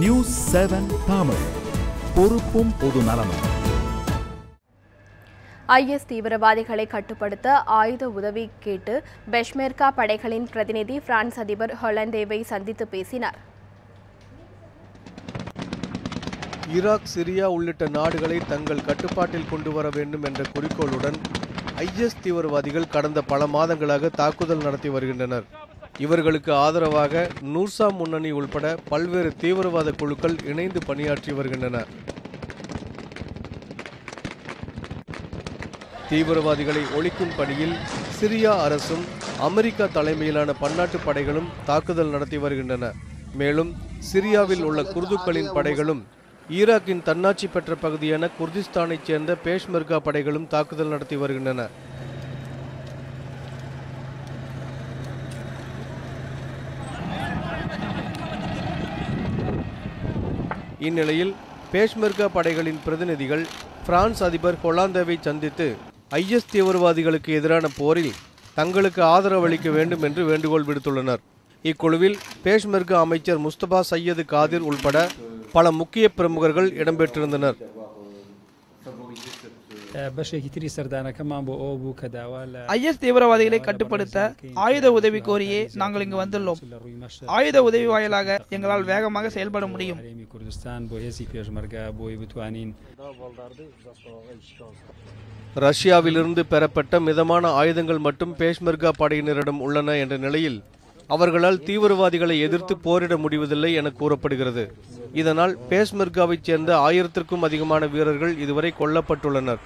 News 7 Tamil, பொறுப்பும் பொது நலமும். IS தீவிரவாதிகளை கட்டுப்படுத்த ஆயுத உதவி கேட்டு பெஷ்மெர்கா படைகளின் பிரதிநிதி பிரான்ஸ் அதிபர் ஹொலண்டேவை சந்தித்து பேசினார். ஈராக், சிரியா உள்ளிட்ட நாடுகளை தங்கள் கட்டுப்பாட்டில் கொண்டு வர வேண்டும் என்ற குறிக்கோளுடன் IS தீவிரவாதிகள் கடந்த பல மாதங்களாக தாக்குதல் நடத்தி வருகின்றனர். இவர்களுக்கு ஆதரவாக நூர்சா முன்னணி உள்பட பல்வேறு தீவிரவாத குழுக்கள் இணைந்து பணியாற்றி வருகின்றன. தீவிரவாதிகளை ஒழிக்கும் பணியில் சிரியா அரசும் அமெரிக்கா தலைமையிலான பன்னாட்டு படைகளும் தாக்குதல் நடத்தி வருகின்றன. மேலும் சிரியாவில் உள்ள குர்துக்களின் படைகளும் ஈராக்கின் தன்னாட்சி பெற்ற பகுதியான குர்திஸ்தானைச் சேர்ந்த பேஷ்மெர்கா படைகளும் தாக்குதல் நடத்தி வருகின்றன. இந்நிலையில் பேஷ்மெர்கா படைகளின் பிரதிநிதிகள் பிரான்ஸ் அதிபர் ஹொலாந்தேவை சந்தித்து IS தீவிரவாதிகளுக்கு எதிரான போரில் தங்களுக்கு ஆதரவளிக்க வேண்டும் என்று வேண்டுகோள் விடுத்துள்ளனர். இக்குழுவில் பேஷ்மெர்கா அமைச்சர் முஸ்தபா சையது காதிர் உள்பட பல முக்கிய பிரமுகர்கள் இடம்பெற்றிருந்தனர். IS தீவிரவாதிகளை கட்டுப்படுத்த ஆயுத உதவி கோரியே நாங்கள் இங்கு வந்துள்ளோம். ஆயுத உதவி வாயிலாக எங்களால் வேகமாக செயல்பட முடியும். ரஷ்யாவிலிருந்து பெறப்பட்ட மிதமான ஆயுதங்கள் மட்டும் பேஷ்மெர்கா படையினரிடம் உள்ளன என்ற நிலையில் அவர்களால் தீவிரவாதிகளை எதிர்த்து போரிட முடிவதில்லை என கூறப்படுகிறது. இதனால் பேஷ்மெர்காவைச் சேர்ந்த 1000க்கும் அதிகமான வீரர்கள் இதுவரை கொல்லப்பட்டுள்ளனர்.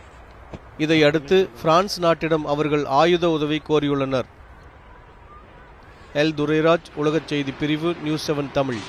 இதையடுத்து பிரான்ஸ் நாட்டிடம் அவர்கள் ஆயுத உதவி கோரியுள்ளனர். எல் துரைராஜ், உலகச் செய்தி பிரிவு, நியூஸ் 7 தமிழ்.